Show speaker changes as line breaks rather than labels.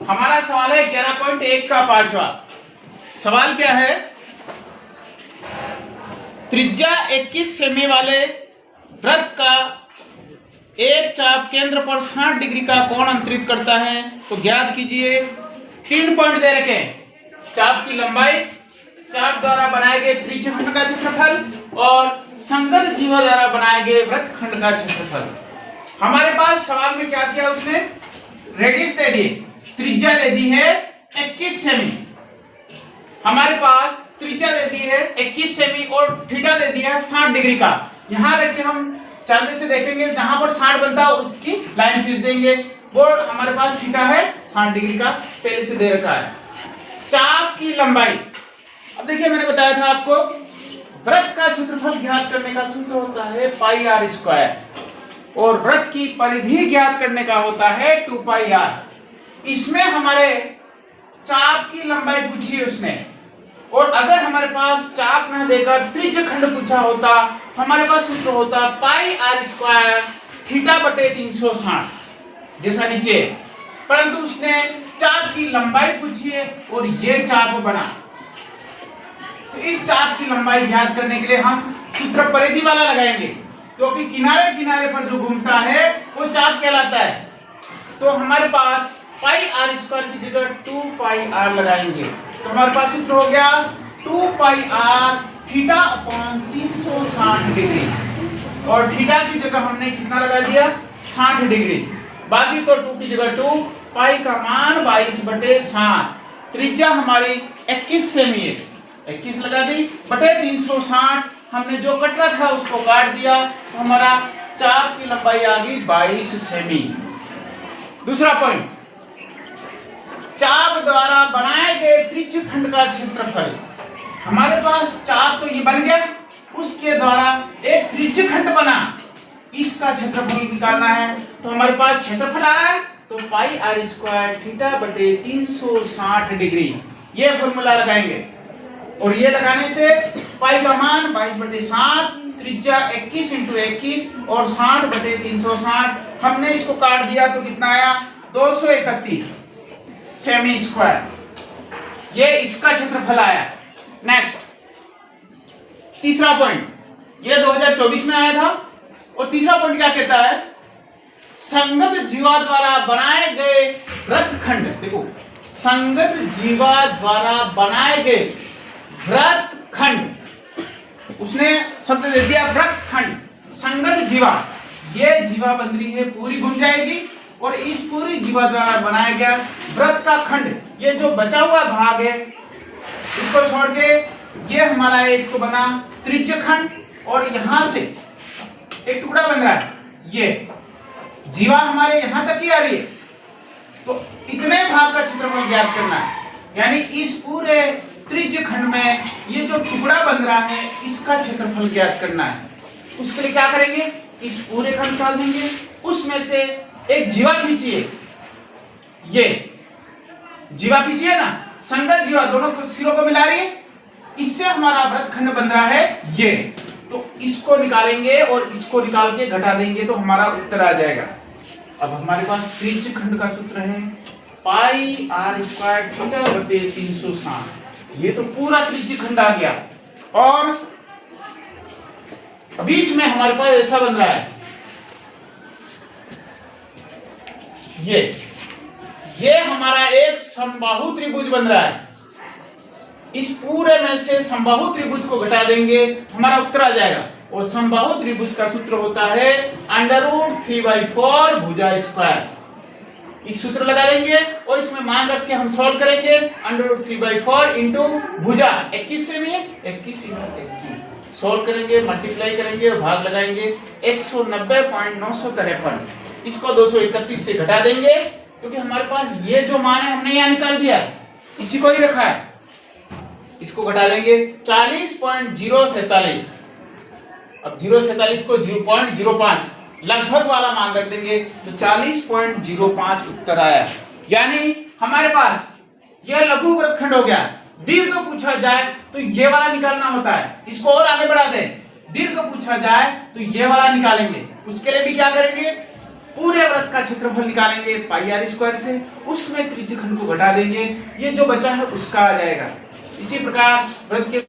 हमारा सवाल है 11.1 का 5वां सवाल। क्या है? त्रिज्या 21 सेमी वाले वृत्त का एक चाप केंद्र पर 60 डिग्री का कोण अंतरित करता है, तो ज्ञात कीजिए। 3 पॉइंट दे रखे हैं। चाप की लंबाई, चाप द्वारा बनाए गए त्रिज्यखंड का क्षेत्रफल और संगत जीवा द्वारा बनाए गए वृत्तखंड का क्षेत्रफल। हमारे पास सवाल में क्या किया उसने? रेडियस दे दी, त्रिज्या दे दी है 21 सेमी। हमारे पास त्रिज्या दे दी है 21 सेमी और थीटा दे दिया है 60 डिग्री का। यहां रख के हम चांदे से देखेंगे, जहां पर 60 बनता है उसकी लाइन खींच देंगे। वो हमारे पास थीटा है 60 डिग्री का, पहले से दे रखा है। चाप की लंबाई, अब देखिए मैंने बताया था आपको वृत्त का क्षेत्रफल ज्ञात करने का सूत्र होता है पाई आर स्क्वायर और वृत्त की परिधि ज्ञात करने का होता है 2 पाई आर। इसमें हमारे चाप की लंबाई पूछी उसने, और अगर हमारे पास चाप न देकर त्रिज्यखंड पूछा होता तो हमारे पास सूत्र होता पाई आर स्क्वायर थीटा बटे 360 जैसा नीचे। परंतु उसने चाप की लंबाई पूछी है और ये चाप बना, तो इस चाप की लंबाई ज्ञात करने के लिए हम सूत्र परिधि वाला लगाएंगे, क्योंकि किनारे किनारे पर जो घूमता है वो चाप कहलाता है। तो हमारे पास पाई आर स्क्वायर की जगह 2 पाई आर लगाएंगे, तो हमारे पास सूत्र हो गया 2 पाई आर थीटा अपॉन 360 डिग्री, और थीटा की जगह हमने कितना लगा दिया 60 डिग्री। बाकी तो 2 की जगह 2, पाई का मान 22 बटे 60, त्रिज्या हमारी 21 सेमी है, 21 लगा दी बटे 360। हमने जो कटरा था उसको काट दिया, तो हमारा चाप की लंबाई आ गई 22 सेमी। दूसरा पॉइंट, चाप द्वारा बनाए गए त्रिज्यखंड का क्षेत्रफल। हमारे पास चाप तो ये बन गया, उसके द्वारा एक त्रिज्यखंड बना, इसका क्षेत्रफल निकालना है। तो हमारे पास क्षेत्रफल आ रहा है, तो पाई आर स्क्वायर थीटा बटे 360 डिग्री, ये फॉर्मूला लगाएंगे। और ये लगाने से पाई का मान 22 बटे 7, त्रिज्या 21 इंटू 21 और 60 बटे 360। हमने इसको काट दिया तो कितना आया 231 सेमी स्क्वायर, ये इसका क्षेत्रफल आया। नेक्स्ट तीसरा पॉइंट, ये 2024 में आया था। और तीसरा पॉइंट क्या कहता है? संगत जीवा द्वारा बनाए गए वृत्तखंड, देखो संगत जीवा द्वारा बनाए गए वृत्तखंड, उसने शब्द दे दिया वृत्तखंड। संगत जीवा, ये जीवा बन रही है पूरी घूम जाएगी, और इस पूरी जीवा द्वारा बनाया गया वृत्त का खंड, ये जो बचा हुआ भाग है इसको छोड़ के ये हमारा एक तो बना त्रिज्यखंड, और यहां से एक टुकड़ा बन रहा है, ये जीवा हमारे यहां तक ही आ रही है। तो इतने भाग का क्षेत्रफल ज्ञात करना है, यानी इस पूरे त्रिज्यखंड में ये जो टुकड़ा बन रहा है इसका क्षेत्रफल ज्ञात करना है। उसके लिए क्या करेंगे, इस पूरे का निकाल देंगे, उसमें से एक जीवा खींचिए, ये जीवा खींचिए ना, संगत जीवा दोनों सिरों को मिला रही है, इससे हमारा वृत्तखंड बन रहा है ये। तो इसको निकालेंगे और इसको निकाल के घटा देंगे तो हमारा उत्तर आ जाएगा। अब हमारे पास त्रिज्यखंड का सूत्र है पाई आर स्क्वायर थीटा बटे 360, ये तो पूरा त्रिज्यखंड आ गया। और बीच में हमारे पास ऐसा बन रहा है, ये हमारा एक समबाहु त्रिभुज बन रहा है। इस पूरे में से समबाहु त्रिभुज को घटा देंगे हमारा उत्तर आ जाएगा। और समबाहु त्रिभुज का सूत्र होता है √3/4 भुजा स्क्वायर। इस सूत्र लगा देंगे और इसमें मान रख के हम सॉल्व करेंगे। √3/4 इंटू भुजा 21 से में 21 सॉल्व करेंगे, मल्टीप्लाई करेंगे और भाग लगाएंगे 190.953। इसको 231 से घटा देंगे, क्योंकि हमारे पास ये जो मान है हमने यहाँ निकाल दिया, इसी को ही रखा है। इसको घटा देंगे 40.047। अब 047 को 0.05 लगभग वाला मान रख देंगे तो 40.05 उत्तर आया। यानी हमारे पास यह लघु वृत्तखंड हो गया। दीर्घ पूछा जाए तो ये वाला निकालना होता है, इसको और आगे बढ़ा दें। दीर्घ पूछा जाए तो ये वाला निकालेंगे, उसके लिए भी क्या करेंगे पूरे वृत्त का क्षेत्रफल निकालेंगे पाई आर स्क्वायर से, उसमें त्रिज्यखंड को घटा देंगे, ये जो बचा है उसका आ जाएगा। इसी प्रकार वृत्त के